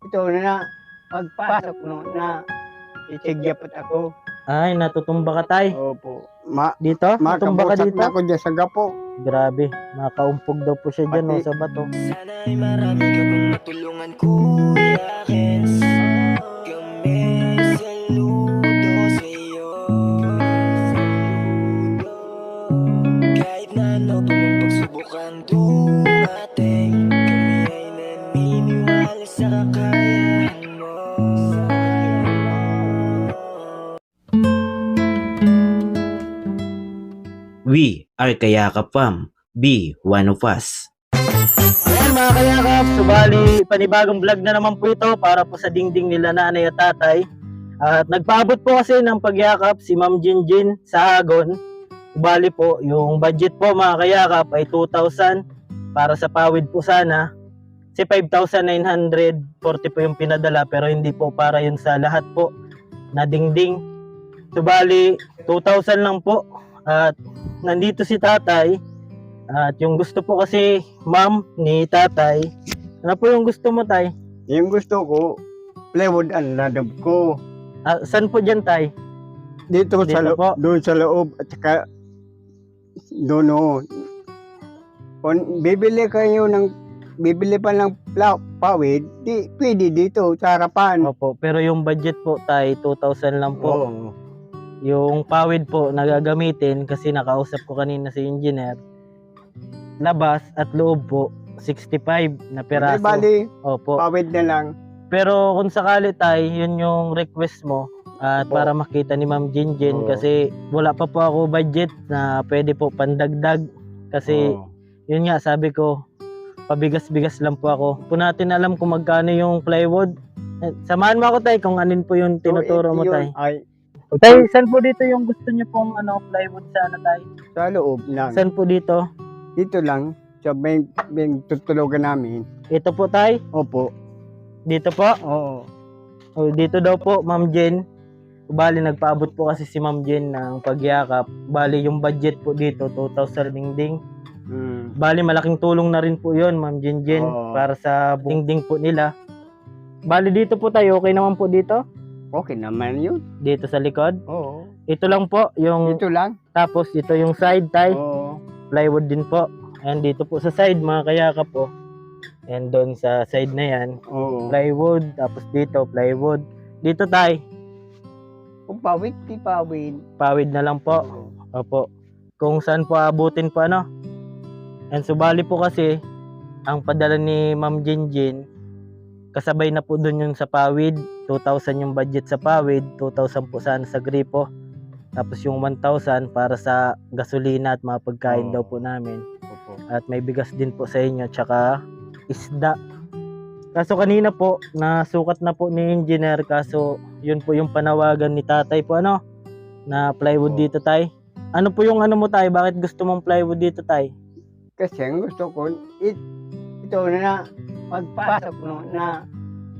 ito na pagpasok no, na isigyapat ako. Ay, natutumba ka tay. Opo. Dito? Natumba ka Makabusat dito? na ako dyan sa gapo. Grabe, nakaumpog daw po siya dyan Pati- sa bato. Sana ay marami ka pang matulungan, Kuya Kens. Kami saludo sa'yo. Kahit na ano pa mong pagsubukang dumating, kami ay naniniwala sa kakayahan mo. We are Kayakap Fam. Be one of us. Ayan mga kayakap, subali panibagong vlog na naman po ito para po sa dingding nila nanay at tatay. At nagpaabot po kasi ng pagyakap si Ma'am Jinjin sa Agon. Subali po, yung budget po mga kayakap ay 2,000 para sa pawid po sana. Kasi 5,940 po yung pinadala pero hindi po para yun sa lahat po na dingding. Subali 2,000 lang po. At nandito si tatay. At yung gusto po kasi ma'am ni tatay. Ano po yung gusto mo tay? Yung gusto ko, plywood ang ladab ko. Saan po dyan tay? Dito sa Dito po. doon sa loob at saka doon o. Kung bibili pa ng pawid, di pwede dito sa harapan. Opo, pero yung budget po tay 2,000 lang po. Oo. Yung pawid po nagagamitin kasi nakausap ko kanina si engineer. Labas at loob po 65 na Di peraso. bali, Opo. pawid na lang. Pero kung sakali tay, yun yung request mo at Opo. para makita ni Ma'am Jinjin Oo. kasi wala pa po ako budget na pwede po pandagdag kasi Oo. yun nga sabi ko pabigas-bigas lang po ako. Po natin alam kung magkano yung plywood. Samahan mo ako tay kung anin po yung tinuturo mo Yun tay. ay Tay, saan po dito yung gusto niyo pong plywood sana tay? sa loob lang. Saan po dito? Dito lang, sa may tutulugan namin. Ito po tay? Opo. Dito po? Oo. O, dito daw po, Ma'am Jen. Bali, nagpaabot po kasi si Ma'am Jen ng pagyakap. Bali, yung budget po dito, 2,000 dingding. Mm. Bali, malaking tulong na rin po yun, Ma'am Jen Oo. para sa dingding po nila. Bali, dito po tayo. Okay naman po dito? Okay naman yun. Dito sa likod. Oo. Ito lang po, yung Dito lang. tapos ito yung side tay. Oo. Plywood din po. And dito po sa side, mga kayakap po. And doon sa side na yan, Oo. plywood. Tapos dito, plywood. Dito tay, Kung pawid, di pawid. pawid na lang po. Opo. Kung saan po abutin po And subali po kasi ang padala ni Ma'am Jinjin kasabay na po doon yung sa pawid, 2,000 yung budget sa pawid, 2,000 po sana sa gripo. Tapos yung 1,000 para sa gasolina at mga pagkain Oo. daw po namin. Opo. At may bigas din po sa inyo tsaka isda. Kaso kanina po nasukat na po ni engineer kaso yun po yung panawagan ni tatay po na plywood Oo. dito tay. Ano po yung mo tay? Bakit gusto mong plywood dito tay? Kasi ang gusto ko, ito na pagpasok no, na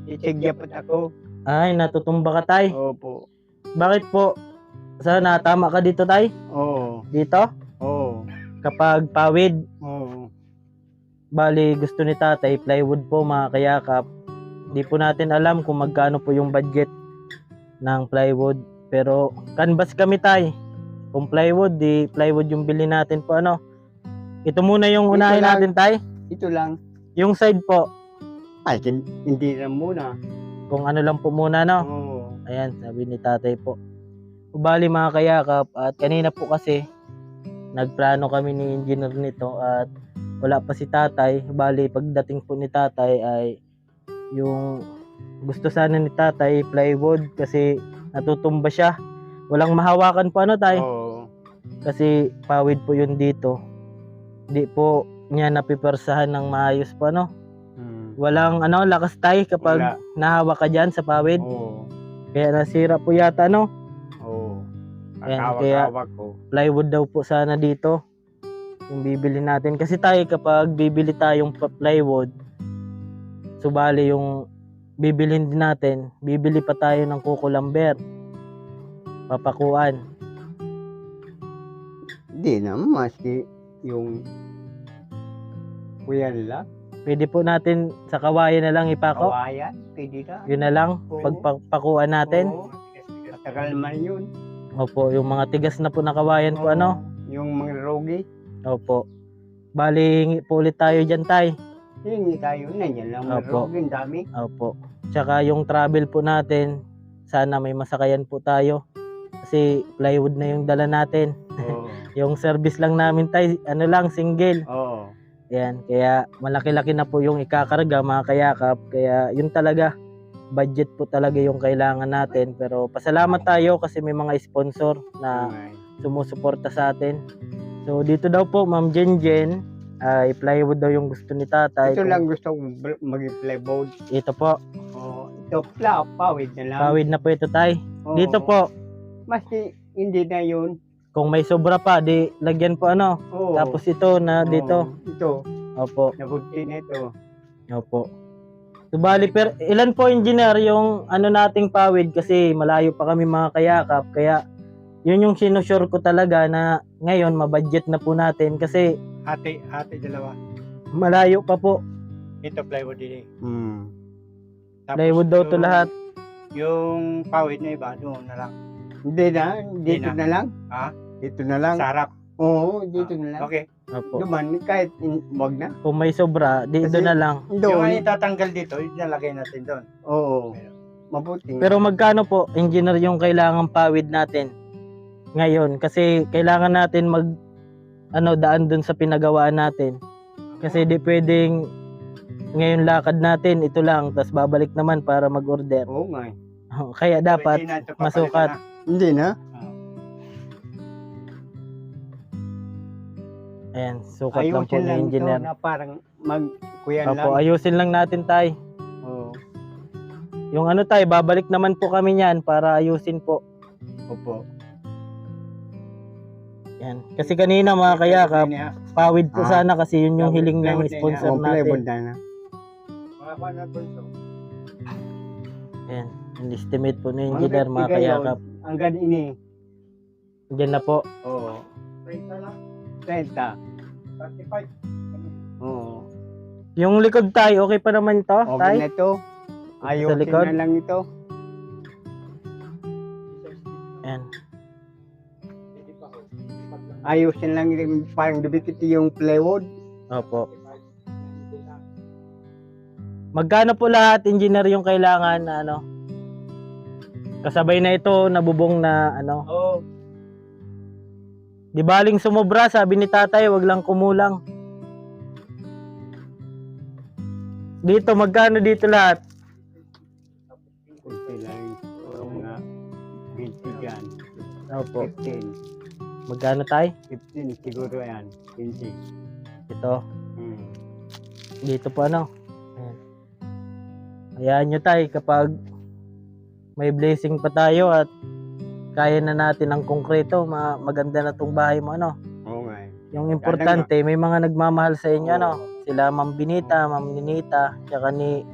isigyapat ako. Ay, natutumba ka tay. Opo. Bakit po? Sana tama ka dito tay? Oo. Dito? Oo. Kapag pawid, Oo. bali gusto ni tatay plywood po mga kayakap. Di po natin alam kung magkano po yung budget ng plywood. Pero canvas kami tay. Kung plywood, di plywood yung bili natin po Ito muna yung Ito unahin lang. natin tay. Ito lang. Yung side po, Ay, hindi na muna. kung ano lang po muna Oo. Ayan, sabi ni tatay po. Bali mga kayakap at kanina po kasi nagplano kami ni engineer nito at wala pa si tatay. Bali pagdating po ni tatay ay yung gusto sana ni tatay plywood kasi natutumba siya. Walang mahawakan po tay. Oo. Kasi pawid po yun dito. Di po niya napipersahan ng maayos po Hmm. Walang lakas tay kapag Wala. nahawak ka dyan sa pawid. Oo. Kaya nasira po yata Oo. Ayan, Akawak-awak ko. plywood daw po sana dito yung bibili natin kasi tayo kapag bibili tayong plywood subali yung bibilhin din natin bibili pa tayo ng kuko lumber papakuan Hindi naman, maski yung kuya nila. Pwede po natin sa kawayan na lang ipako. Kawayan, pwede na. Yun na lang, Oo. pagpakuan natin. Oo. Matagal naman yun. Opo, yung mga tigas na po na kawayan po, ano? Yung mga rogi, Opo. Bali, hingi po ulit tayo dyan, tay. hingi tayo. Nandiyan lang mga Opo. rogi, ang dami. Opo. Tsaka yung travel po natin, sana may masakayan po tayo. Kasi plywood na yung dala natin. Oo. Yung service lang namin, tay, ano lang, single. Oo. Yan, kaya malaki-laki na po yung ikakarga, mga kayakap. Kaya yun talaga, budget po talaga yung kailangan natin. Pero pasalamat tayo kasi may mga sponsor na Okay. sumusuporta sa atin. So dito daw po, Ma'am Jenjen, ay plywood daw yung gusto ni tatay. Ito lang gusto kong maging plywood. Ito po, Oo. Ito, pawid na lang. pawid na po ito, tay. Oo. Dito po, Maski hindi na yun. kung may sobra pa, di lagyan po ano. Oo. Tapos ito na dito. Oo. Ito, Opo, nabunti na ito. opo. Subali, per ilan po engineer yung ano nating pawid kasi malayo pa kami mga kayakap. Kaya yun yung sinusure ko talaga na ngayon mabudget na po natin kasi Ate, dalawa. malayo pa po. Ito plywood din eh. Tapos Plywood daw to yung- lahat. Yung pawid na iba, doon na lang. Hindi na, dito na. na lang. Ha? Dito na lang. Sa harap. Oo, dito na lang. Okay. Opo. Duman, kahit wag na. Kung may sobra, di Kasi- doon na lang. Yung Doon. itatanggal dito, ilalagay natin doon. Oo. Mabuti. Pero magkano po, engineer, yung kailangan pawid natin ngayon? Kasi kailangan natin daan dun sa pinagawaan natin. Kasi di pwedeng ngayon lakad natin, ito lang, tapos babalik naman para mag-order. Oo nga. Kaya dapat Hindi na ito papalitan masukat. na. Hindi na. Ayan, sukat lang po Ayusin ni lang ito engineer. na parang magkuyan lang. Opo, ayusin lang natin, tay. Oo. Yung ano, tay, babalik naman po kami niyan para ayusin po. Opo. Yan. Kasi kanina mga kayakap, pawid po Ah. sana kasi yun yung Plywood, hiling ng plywood na sponsor Oo, plywood natin. na. Mga kuwan na bunso. Ayan, yung estimate po ni engineer mga Hanggang kayakap. Hanggang ini. Diyan na po. Oo. 30 lang. 30. 35. Oo. Yung likod, tay, okay pa naman to, Okay tay? na ito. Ayusin likod? na lang ito. Ayan. Ayusin lang yung parang dibikit yung plywood. Opo. Magkano po lahat, engineer, yung kailangan na ano? Kasabay na ito, nabubong na ano? Oo. Di baling sumobra, sabi ni tatay, wag lang kumulang. Dito, magkano dito lahat? Kunti lang. Oo nga. 20 dyan. Opo. 15. Magkano, tay? 15 siguro yan. 20. Ito. Hmm. Dito po ano. Ayan. Hayaan nyo, tay, kapag may blessing pa tayo at kaya na natin ang konkreto, maganda na tong bahay mo, ano. Oo nga. Yung importante, may mga nagmamahal sa inyo, ano. Sila Ma'am Binita, Ma'am Ninita, tsaka ni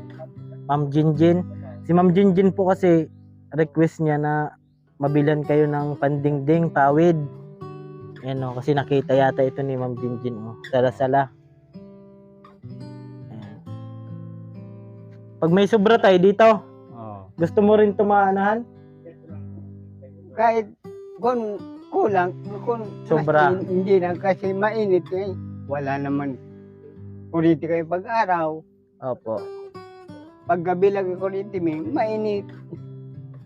Ma'am Jinjin. Si Ma'am Jinjin po kasi request niya na mabilan kayo ng pandingding, pawid. Ayan o, kasi nakita yata ito ni Ma'am Jinjin o. Sala-sala. Ayan. Pag may sobra tayo dito, Oo. gusto mo rin tumaanahan? Kahit kung kulang, kung Sobra. hindi lang kasi mainit eh. Wala naman. Kuryente kayo pag-araw. Opo. Pag gabi lang yung kuryente, mainit.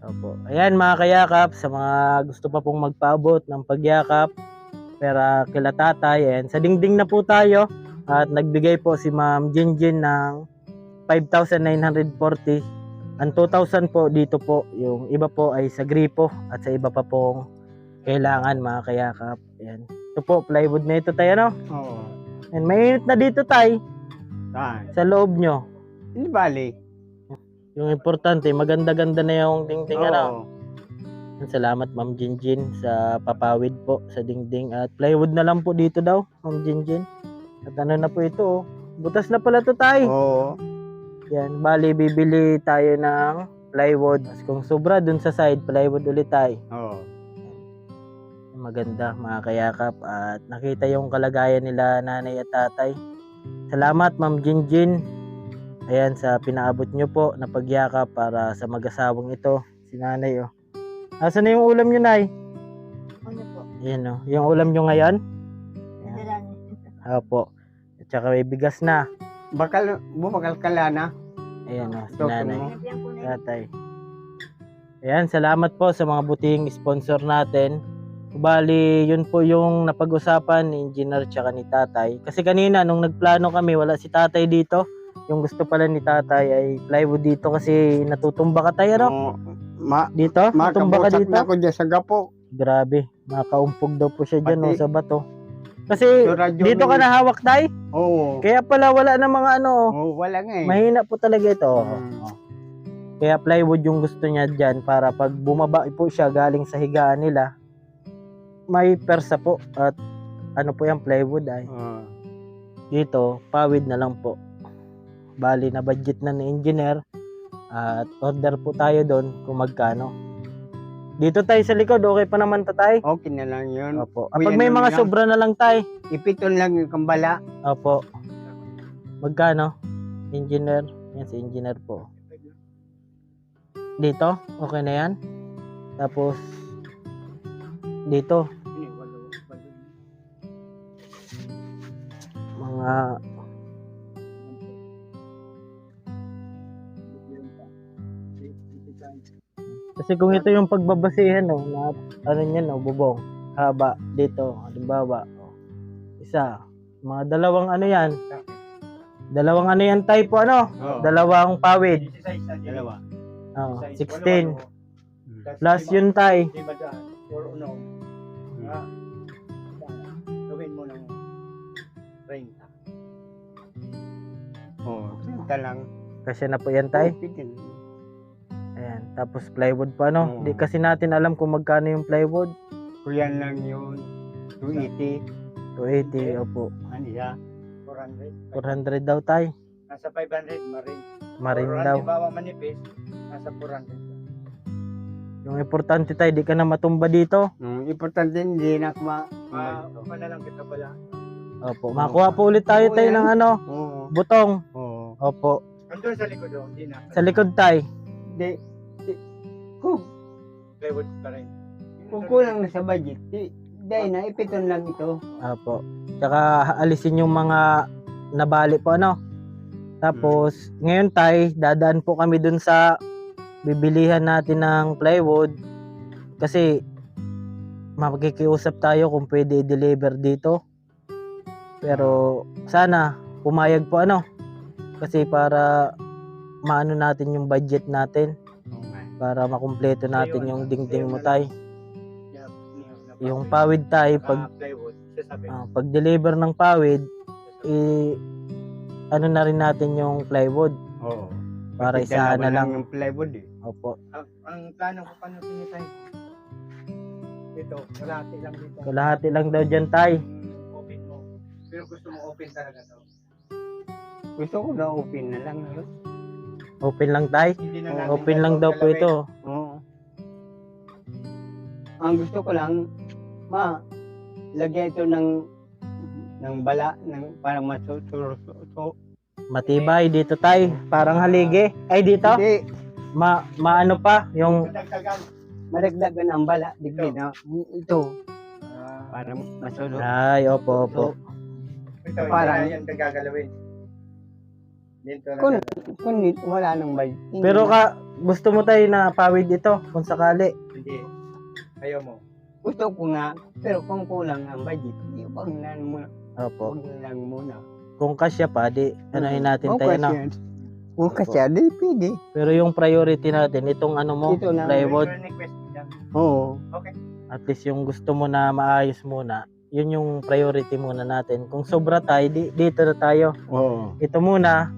Opo. Ayan mga kayakap, sa mga gusto pa pong magpaabot ng pagyakap, pera kila tatay, ayan, sa dingding na po tayo at nagbigay po si Ma'am Jinjin ng 5,940. Ang 2,000 po dito po, yung iba po ay sa gripo at sa iba pa pong kailangan mga kayakap. Ayan. Ito po, plywood na ito tayo, no? Oo. And mainit na dito tay, Saan? sa loob nyo. Hindi bali. Yung importante, maganda-ganda na yung dingding, ano? Oo. Salamat Ma'am Jinjin sa papawid po sa dingding at plywood na lang po dito daw Ma'am Jinjin. At ano na po ito, butas na pala to tay. Oo. Yan, bali bibili tayo ng plywood. Kung sobra dun sa side, plywood ulit tayo. Oo. Maganda mga kayakap at nakita yung kalagayan nila nanay at tatay. Salamat Ma'am Jinjin. Ayan, sa pinaabot nyo po na pagyakap para sa mag-asawang ito. Si nanay, oh. Asan na yung ulam nyo, nay? Ano po? Ayan, oh. Yung ulam nyo ngayon? Dalan. Opo. At saka may bigas na. Bakal ka na. Ayan, oh. Si Ito, nanay. mo. Nabiyang ko na yun. Tatay. Ayan, salamat po sa mga buting sponsor natin. Bali, yun po yung napag-usapan ni Engineer tsaka ni Tatay. Kasi kanina, nung nagplano kami, wala si Tatay dito. Yung gusto pala ni Tatay ay plywood dito kasi natutumba ka tayo, no? Oo. Dito? Natumba ka Makabusak dito? na ako dyan sa gapo. Grabe, makaumpog daw po siya dyan, no, Pati- sa bato. Kasi Yung radyo dito ka may- nahawak, Tay. Oo. Kaya pala wala na mga ano, oh. Oo, wala nga eh. Mahina po talaga ito. oh. Mm. Kaya plywood yung gusto niya dyan para pag bumaba po siya galing sa higaan nila, may persa po. At ano po yung plywood ay. Oo. Dito, pawid na lang po. Bali na budget na ni engineer. At order po tayo doon kung magkano. Dito tayo sa likod, okay pa naman tatay? Okay na lang yun. Opo. Kuya, Pag may ano mga lang? sobra na lang tay. Ipiton lang yung kambala. Opo. Magkano? Engineer. Yan si engineer po. Dito, okay na yan. Tapos, dito, mga kasi kung ito yung pagbabasihan, no, na ano niyan, no, bubong, haba, dito, halimbawa, oh, isa, mga dalawang ano yan, type po, ano, Oo. dalawang pawid, Dalawa. oh, 16, plus yun tay, Diba dyan? Or ano? Nga. Gawin mo ng 30. Oo. Pinta lang. kasi na po yan tay, Pitin. ayan, tapos plywood pa, ano, Oo. di kasi natin alam kung magkano yung plywood, Kuyan lang yun. 280. 280, opo, Ano siya? 400. 400 daw tay, Nasa 500 marin. marin Or daw. halimbawa manipis, nasa 400. Yung importante tay, di ka na matumba dito. Importante hindi na Na lang kita pala. Opo, makuha po ulit tayo Oo, tay yan. ng ano, Oo. butong. Oo. Opo, Andun sa likod doon, hindi na. sa likod tay. Di. Kung Plywood pa rin. kulang na sa budget, dahil na ipiton lang ito. Opo. Tsaka alisin yung mga nabali po ano. Tapos ngayon tay, dadaan po kami dun sa bibilihan natin ng plywood kasi makikiusap tayo kung pwede i-deliver dito. Pero sana pumayag po ano. Kasi para maano natin yung budget natin para makumpleto natin yung dingding mo tay. Yung pawid tay pag Plywood, sasabi. pag deliver ng pawid ano na rin natin yung plywood Oo. para Kasi isahan dalawa na lang. yung plywood eh. Opo. Ang plano ko paano tinitay? Dito, kalahati lang dito. Kalahati lang daw dyan tay. Open mo. Pero gusto mo open talaga to. Gusto ko na open na lang yun. Open lang tay. Hindi na Oo, natin Open lang daw po ito. Oo. Ang gusto ko lang, lagyan ito ng bala, parang Matibay dito tay. Parang haligi. Ay dito. Hindi, Maano pa yung Dagdagan. maragdagan ang bala. Digdi na. Ito, Ah, para masulot. ay opo opo. ito, Parang- yan gagalawin. Dito na. Kung wala nang budget. hindi Pero na. ka gusto mo tay na pawid ito kung sakali. Hindi. Ayaw mo. Gusto ko nga, pero kung kulang ang budget, wag na muna. Opo. Wag na lang muna. Kung kasya pa di anuhin natin tayo na. Kung kasya, di pwede. Pero yung priority natin itong ano mo, Ito na. plywood. Request mo dyan. Oo. Okay. At least yung gusto mo na maayos muna, yun yung priority muna natin. Kung sobra tayo, dito na tayo. Oo. Ito muna,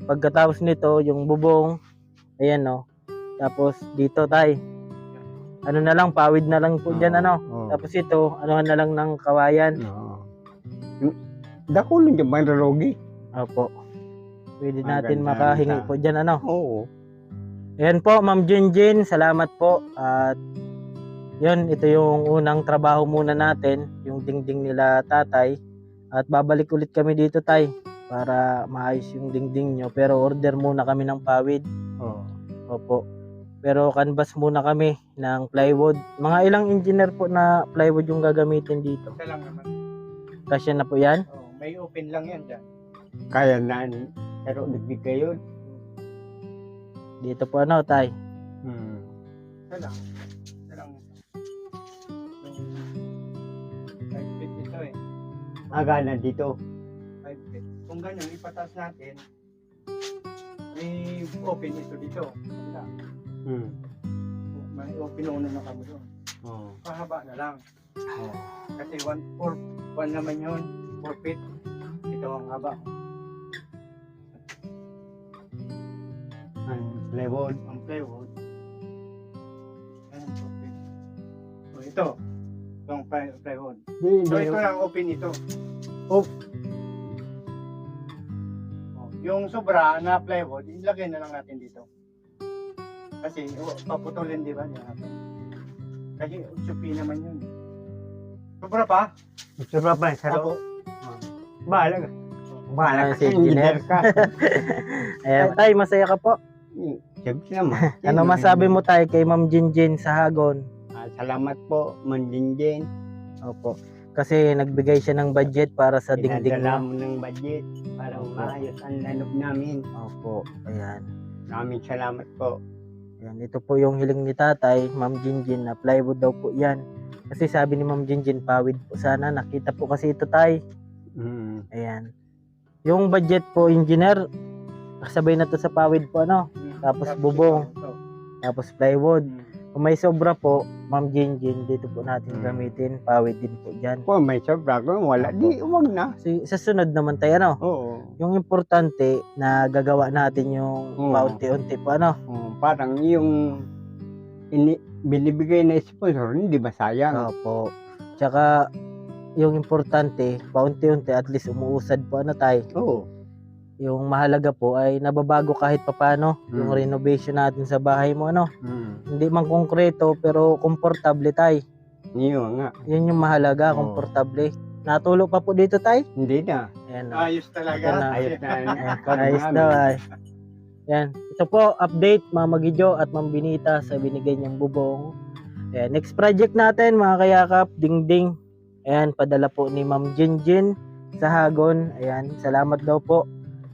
pagkatapos nito, yung bubong, ayan no. Tapos dito tayo. Ano na lang, pawid na lang po dyan ano. Oo. Tapos ito, ano na lang ng kawayan. Oo. Dako lang yung mandarogi. Opo. Pwede Ang natin ganda makahingi nito. po dyan ano. Oo. Ayan po, Ma'am Jinjin, salamat po. At yun, ito yung unang trabaho muna natin, yung dingding nila tatay. At babalik ulit kami dito tay. para maayos yung dingding nyo. Pero order muna kami ng pawid. Oo. Opo. Pero canvas muna kami ng plywood. Mga ilang engineer po na plywood yung gagamitin dito. Isa lang naman. Kasya na po yan? Oh, may open lang yan dyan. Kaya na, pero nagbig kayo. Dito po ano, tay? Isa lang. Isa lang. Yung 5 feet ito eh. Agana dito. 5 feet. Kung ganyan, ipataas natin, may open ito dito. Wala. May open una na kami doon. Oo. Pahaba na lang. Oo. Kasi 1 naman yun. 4 feet. Ito ang haba. Ang plywood. Ang plywood. Ayan, 4 feet. So, ito. Ito ang plywood. So, ito lang open ito. Oh. Oh, yung sobra na plywood, ilagay na lang natin dito. Kasi paputulin, di ba? Yan natin. Kasi utsupi naman yun. Sobra pa? Sobra pa, Apo. Bahala ka. Bahala Ah, ka. si engineer. ka. Ayan, tay, masaya ka po. Siyempre naman. Ano masabi mo tay kay Ma'am Jinjin sa Hagon? Salamat po, Mandinjen. Opo. Kasi nagbigay siya ng budget para sa dingding Pinadala mo. mo ng budget para umayos ang lanob namin. Opo. Ayan. Maraming salamat po. Ayan. Ito po yung hiling ni tatay, Ma'am Jinjin, na plywood daw po yan. Kasi sabi ni Ma'am Jinjin, pawid po sana. Nakita po kasi ito tay. Ayan. Yung budget po, engineer, kasabay na to sa pawid po ano. Tapos bubong. Ito. Tapos plywood. Kung may sobra po, Ma'am Jinjin, dito po natin gamitin. Pawid din po dyan. Po, may sobra ko. Wala. Di, huwag na. Kasi sa sunod naman tayo ano. Oo. Yung importante na gagawa natin yung Oo. paunti-unti po ano. Parang yung binibigay na sponsor, hindi ba sayang? Opo. Tsaka yung importante, paunti-unti at least umuusad po ano tayo. Oo. Yung mahalaga po ay nababago kahit papano yung renovation natin sa bahay mo ano. Hindi man konkreto pero komportable tayo. Yun nga. Yun yung mahalaga, Oo. komportable. Natulo pa po dito tayo. Hindi na. Ayan. Ayos talaga. Ito na. Ayos na. Ayos daw ay. Yan. Ito po, update Mama Gidyo at Ma'am Binita sa binigay niyang bubong. Ayan. Next project natin mga kayakap, dingding. Ayan, padala po ni Ma'am Jinjin sa Hagon. Ayan, salamat daw po.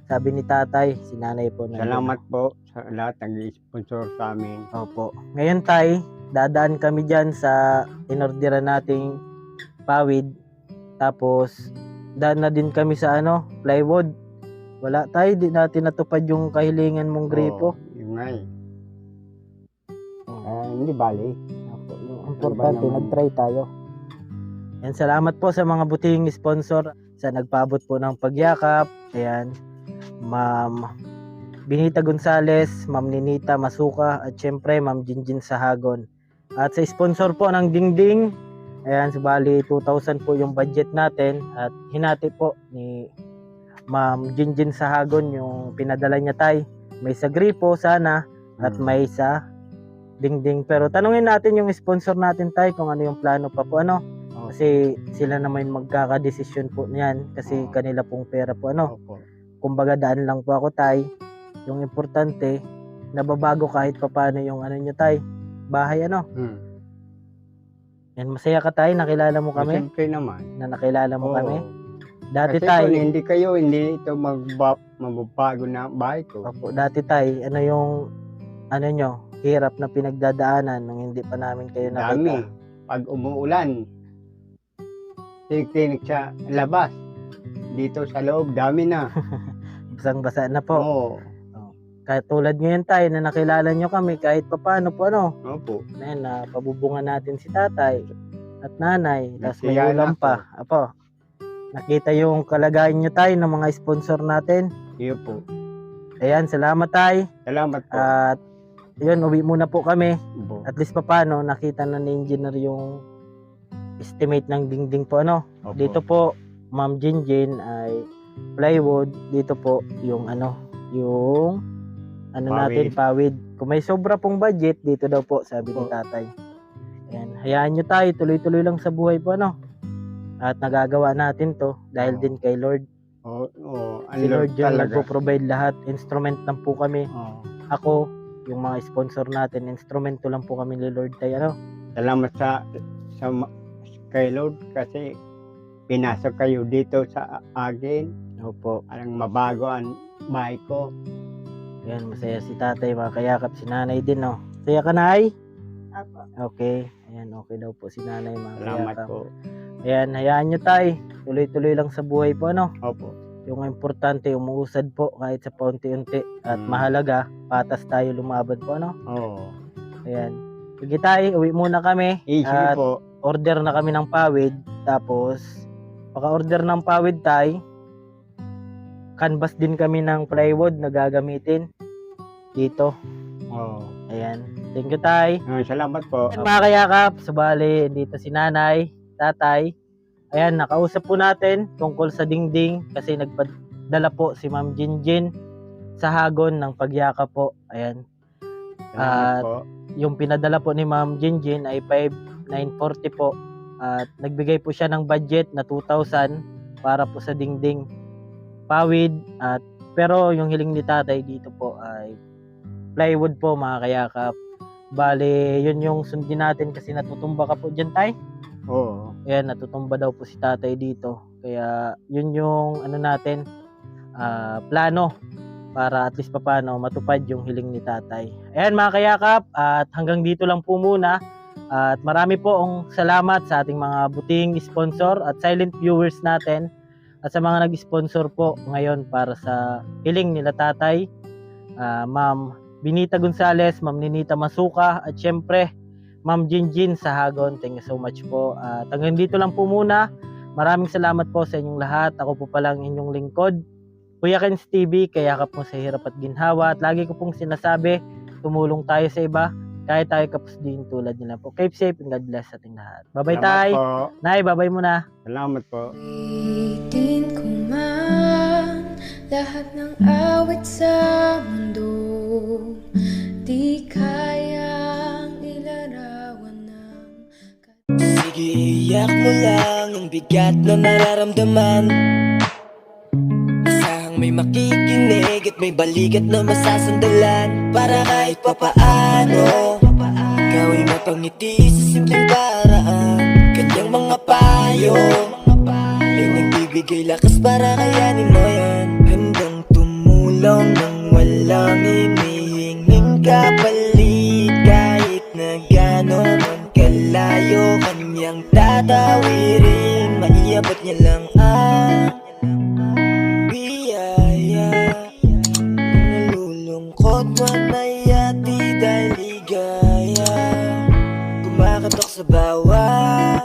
Sabi ni tatay, si nanay po. Salamat po sa lahat ng sponsor sa amin. Opo. Ngayon tay, dadaan kami dyan sa inorderan nating pawid. Tapos, daan na din kami sa ano, plywood. Wala tayo, di natin natupad yung kahilingan mong gripo. Yun nga eh. Hindi bali. Opo, yung importante, naman? nag-try tayo. Yan, salamat po sa mga butihing sponsor sa nagpaabot po ng pagyakap. Ayan, Ma'am Binita Gonzales, Ma'am Ninita Masuka, at syempre Ma'am Jinjin Sahagon. At sa sponsor po ng Dingding, ayan, subali 2,000 po yung budget natin at hinati po ni Ma'am Jinjin Sahagon yung pinadala niya tay. May sa gripo sana at may sa Dingding. Pero tanungin natin yung sponsor natin tay kung ano yung plano pa po ano. Kasi sila naman magkakadesisyon po niyan kasi kanila pong pera po ano. Opo. Kumbaga daan lang po ako tay. Yung importante, nababago kahit papaano yung ano nyo tay. Bahay ano. Yan, masaya ka tay, nakilala mo kami. Siyempre naman. Na nakilala mo Oo. kami. Dati Kasi tay, kung hindi ito mababago na bahay ko. opo, dati tay, ano yung ano nyo, hirap na pinagdadaanan nung hindi pa namin kayo Dami. nakita. Pag umuulan, tinik sa labas. Dito sa loob, dami na. Basang-basa na po. Oo. Kahit tulad ngayon tay na nakilala nyo kami kahit papaano po ano. Opo. Ayan, napabubungan natin si tatay at nanay. Tapos may Nasiyahan ulam ako. pa. Apo, nakita yung kalagayan nyo tayo ng mga sponsor natin. Iyo po. Ayan, salamat tay. Salamat po. At yun, uwi muna po kami. Opo. At least papaano, nakita na ni engineer yung estimate ng dingding po ano. Opo. Dito po, Ma'am Jinjin ay plywood. Dito po yung ano, yung ano Pawid. natin, pawid. Kung may sobra pong budget, dito daw po, sabi ni Opo. tatay. Ayan, hayaan nyo tayo, tuloy-tuloy lang sa buhay po ano. At nagagawa natin to dahil Oo. din kay Lord. Si Lord yung nagpo-provide lahat. Instrument lang po kami. Oo. Ako, yung mga sponsor natin, instrumento lang po kami ni Lord tayo. Ano? Salamat kay Lord kasi pinasok kayo dito sa akin. Opo. Alang mabago ang bahay ko. Ayan, masaya si tatay, mga kayakap. Si nanay din, no? Saya ka, nay? Apo. Okay. Ayan, okay daw po si nanay, mga Salamat kayakap. po. Ayan, hayaan nyo, tay. Tuloy-tuloy lang sa buhay po, ano? Opo. Yung importante, umuusad po kahit sa paunti-unti. At Mm. mahalaga, patas tayo lumaban po, ano? Oo. Ayan. Sige, tay, uwi muna kami. Sige At po. order na kami ng pawid. Tapos, paka-order ng pawid, tay, canvas din kami ng plywood na gagamitin dito. Oo. Ayan. Thank you, tay. Salamat po. Ayan, mga kayakap, subali, dito si nanay, tatay. Ayan, nakausap po natin tungkol sa dingding kasi nagpadala po si Ma'am Jinjin sa Hagon ng pagyakap po. Ayan. Salamat po. Yung pinadala po ni Ma'am Jinjin ay 5,940 po. At nagbigay po siya ng budget na 2,000 para po sa dingding pawid. Pero yung hiling ni tatay dito po ay plywood po, mga kayakap. Bale, yun yung sundin natin kasi natutumba ka po dyan, tay. Oo. Ayan, natutumba daw po si tatay dito. Kaya yun yung ano natin, plano para at least papaano matupad yung hiling ni tatay. Ayan, mga kayakap, at hanggang dito lang po muna. At marami po ang salamat sa ating mga buting sponsor at silent viewers natin at sa mga nag-sponsor po ngayon para sa hiling nila tatay. Ma'am Binita Gonzales, Ma'am Ninita Masuka, at syempre Ma'am Jinjin sa Hagon. Thank you so much po. At hanggang dito lang po muna. Maraming salamat po sa inyong lahat. Ako po palang inyong lingkod, Kuya Ken's TV, kayakap mo sa hirap at ginhawa. At lagi ko pong sinasabi, tumulong tayo sa iba, kahit tayo kapos din tulad nila po. Keep safe and God bless sa ating lahat. Bye-bye, tay. Salamat po. Nay, bye-bye muna. Salamat po. Ulitin ko man lahat ng awit sa mundo, di kayang ilarawan ng Sige, iyak mo lang ang bigat na nararamdaman. Asahang may makikinig at may balikat na masasandalan. Para kahit papaano ikaw ay mapangiti sa simpleng paraan. Kanyang mga payo ay nagbibigay lakas para kayanin mo yan. Handang tumulong nang walang hinihinging kapalit. Kahit na gano'n man kalayo kanyang tatawirin, maiabot niya lang ang biyaya. Kung nalulungkot man ay ati dahil ligaya, kumakatok sa bawat